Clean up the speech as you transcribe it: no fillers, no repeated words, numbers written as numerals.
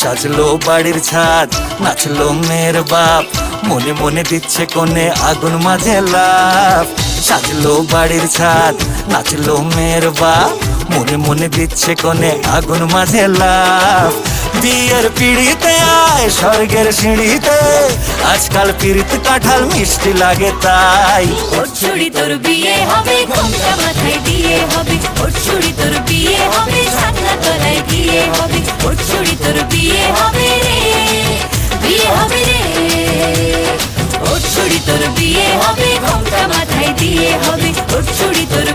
সাজলো বাড়ির ছাদ, নাচলো মেয়ের বাপ, মনে মনে দিচ্ছে কোণে আগুন মাঝে লাফ। সাজলো বাড়ির ছাদ, নাচলো মেয়ের বাপ, মনে মনে দিচ্ছে কোণে আগুন মাঝে লাফ। বিয়ের পিড়িতে আয় স্বর্গের সিঁড়িতে, আজকাল পিড়িত কাঁঠাল মিষ্টি লাগে তাই। ওর ছুরি তোর বিয়ে হবে, ঘোমটা মাথায় দিয়ে হবে। ওর ছুরি তোর বিয়ে হবে, ছাতনা তলায় গিয়ে হবে। ওর ছুরি তোর বিয়ে হবে রে, বিয়ে হবে রে। ওর ছুরি তোর বিয়ে হবে, ঘোমটা মাথায় দিয়ে হবে। ওর ছুরি তোর